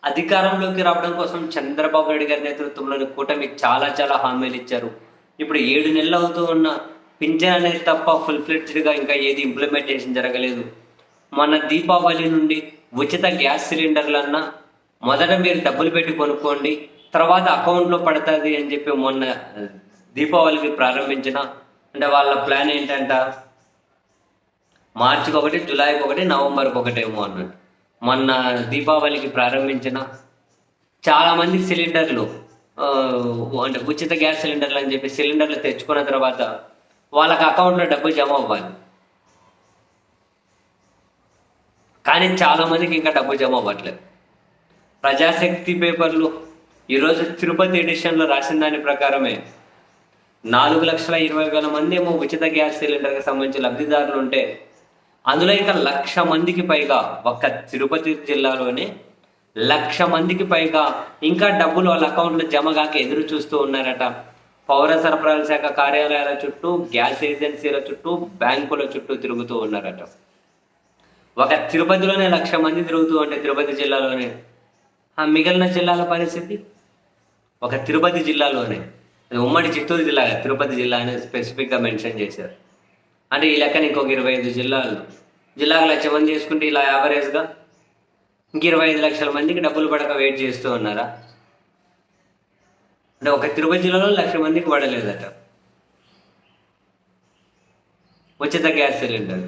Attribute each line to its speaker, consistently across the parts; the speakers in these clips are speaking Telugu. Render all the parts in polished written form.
Speaker 1: అధికారంలోకి రావడం కోసం చంద్రబాబు నాయుడు గారి నేతృత్వంలోని కూటమి చాలా చాలా హామీలు ఇచ్చారు. ఇప్పుడు 7 నెలలు అవుతూ ఉన్న పింఛన్ అనేది తప్ప ఫుల్ ఫ్లెడ్జ్డ్‌గా ఇంకా ఏది ఇంప్లిమెంటేషన్ జరగలేదు. మొన్న దీపావళి నుండి ఉచిత గ్యాస్ సిలిండర్లన్నా మొదట మీరు డబ్బులు పెట్టి కొనుక్కోండి. తర్వాత అకౌంట్‌లో పడతది అని చెప్పి మొన్న దీపావళికి ప్రారంభించిన అంటే వాళ్ళ ప్లాన్ ఏంటంట మార్చికి ఒకటి, జులైకి ఒకటి, నవంబర్కి ఒకటేమో అన్నట్టు. మొన్న దీపావళికి ప్రారంభించిన చాలామంది సిలిండర్లు అంటే ఉచిత గ్యాస్ సిలిండర్లు అని చెప్పి సిలిండర్లు తెచ్చుకున్న తర్వాత వాళ్ళకి అకౌంట్లో డబ్బులు జమ అవ్వాలి. కానీ చాలామందికి ఇంకా డబ్బు జమ అవ్వట్లేదు. ప్రజాశక్తి పేపర్లు ఈరోజు తిరుపతి ఎడిషన్లో రాసిన దాని ప్రకారమే 4,20,000 మంది ఏమో ఉచిత గ్యాస్ సిలిండర్కి సంబంధించి లబ్ధిదారులు ఉంటే అందులో ఇంకా 1,00,000 మందికి పైగా ఒక్క తిరుపతి జిల్లాలోనే 1,00,000 మందికి పైగా ఇంకా డబ్బులు వాళ్ళ అకౌంట్లో జమ కాక ఎదురు చూస్తూ ఉన్నారట. పౌర సరఫరాల శాఖ కార్యాలయాల చుట్టూ, గ్యాస్ ఏజెన్సీల చుట్టూ, బ్యాంకుల చుట్టూ తిరుగుతూ ఉన్నారట. ఒక తిరుపతిలోనే 1,00,000 మంది తిరుగుతూ ఉంటే తిరుపతి జిల్లాలోనే మిగిలిన జిల్లాల పరిస్థితి ఒక తిరుపతి జిల్లాలోనే ఉమ్మడి చిత్తూరు జిల్లా తిరుపతి జిల్లా అనేది స్పెసిఫిక్గా మెన్షన్ చేశారు. అంటే ఈ లెక్కన ఇంకొక 25 జిల్లాకు 1,00,000 మంది చేసుకుంటే ఇలా యావరేజ్గా ఇంక 25 లక్షల మందికి డబ్బులు పడక వెయిట్ చేస్తూ ఉన్నారా? అంటే ఒక తిరుపతి జిల్లాలో 1,00,000 మందికి పడలేదట ఉచిత గ్యాస్ సిలిండర్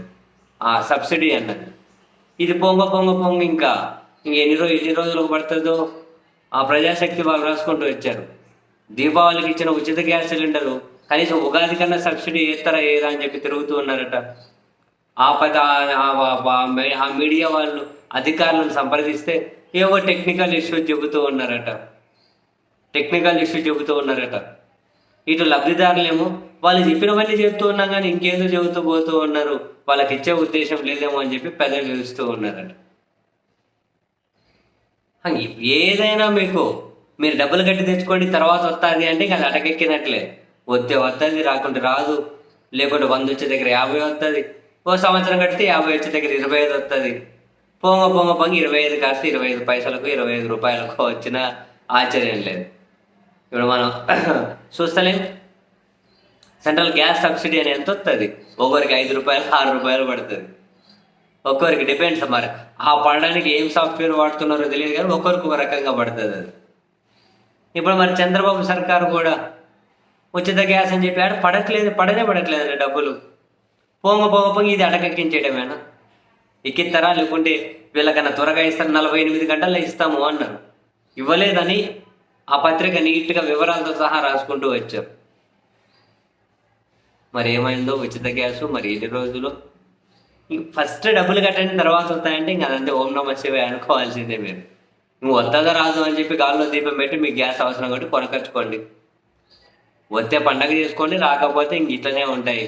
Speaker 1: సబ్సిడీ అన్నది. ఇది పొంగ ఇంకా ఎన్ని రోజులకు పడుతుందో ఆ ప్రజాశక్తి వాళ్ళు రాసుకుంటూ వచ్చారు. దీపావళికి ఇచ్చిన ఉచిత గ్యాస్ సిలిండరు కనీసం ఉగాది కన్నా సబ్సిడీ ఏస్తారా ఏదా అని చెప్పి తిరుగుతూ ఉన్నారట. ఆ మీడియా వాళ్ళు అధికారులను సంప్రదిస్తే ఏవో టెక్నికల్ ఇష్యూ చెబుతూ ఉన్నారట. ఇటు లబ్ధిదారులేమో వాళ్ళు చెప్పినవన్నీ చెబుతూ ఉన్నా కానీ ఇంకేదో చెబుతూ పోతూ ఉన్నారు. వాళ్ళకి ఇచ్చే ఉద్దేశం లేదేమో అని చెప్పి పెద్దలు చూస్తూ ఉన్నారట. ఏదైనా మీరు డబ్బులు కట్టి తెచ్చుకోండి తర్వాత వస్తుంది అంటే ఇంకా అది అటకెక్కినట్లే. వస్తుంది, రాకుంటే రాదు. లేకుంటే 100 వచ్చే దగ్గర 50 వస్తుంది. ఓ సంవత్సరం కడితే 50 వచ్చే దగ్గర 25 వస్తుంది. పొంగ 25 కాస్త 25 పైసలకు 25 రూపాయలకు వచ్చిన ఆశ్చర్యం లేదు. ఇప్పుడు మనం చూస్తలేం సెంట్రల్ గ్యాస్ సబ్సిడీ అని ఎంత వస్తుంది? ఒక్కొరికి 5 రూపాయలు 6 రూపాయలు పడుతుంది. ఒక్కొరికి డిపెండ్స్. మరి ఆ పడడానికి ఏం సాఫ్ట్వేర్ వాడుతున్నారో తెలియదు కానీ ఒక్కొరికి ఒక రకంగా పడుతుంది అది. ఇప్పుడు మరి చంద్రబాబు సర్కారు కూడా ఉచిత గ్యాస్ అని చెప్పి పడనే పడట్లేదండి డబ్బులు. పొంగ ఇది అటకెక్కించేయడమేనా? ఎక్కిస్తారా? లేకుంటే వీళ్ళకన్నా త్వరగా ఇస్తారు, 48 గంటల్లో ఇస్తాము అన్నారు. ఇవ్వలేదని ఆ పత్రిక నీట్గా వివరాలతో సహా రాసుకుంటూ వచ్చారు. మరి ఏమైందో ఉచిత గ్యాసు మరి ఎన్ని రోజులు? ఫస్ట్ డబ్బులు కట్టండి తర్వాత వస్తాయంటే ఇంకా అదంతే ఓం నమ శివాయ అనుకోవాల్సిందే. మీరు నువ్వు వస్తుందా రాదు అని చెప్పి గాల్లో దీపం పెట్టి మీకు గ్యాస్ అవసరం కాబట్టి కొనకచ్చుకోండి. వస్తే పండగ చేసుకోండి, రాకపోతే ఇంక ఇట్లనే ఉంటాయి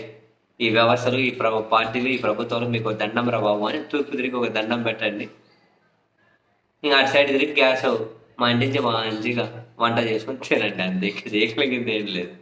Speaker 1: ఈ వ్యవస్థలు, ఈ పార్టీలు, ఈ ప్రభుత్వాలు. మీకు దండం రా బాబు అని తూర్పు తిరిగి ఒక దండం పెట్టండి. ఇంకా అటు సైడ్ తిరిగి గ్యాస్ మా ఇంటి నుంచి మంచిగా వంట చేసుకొని తినండి. అంతే, చేయగలిగింది ఏం లేదు.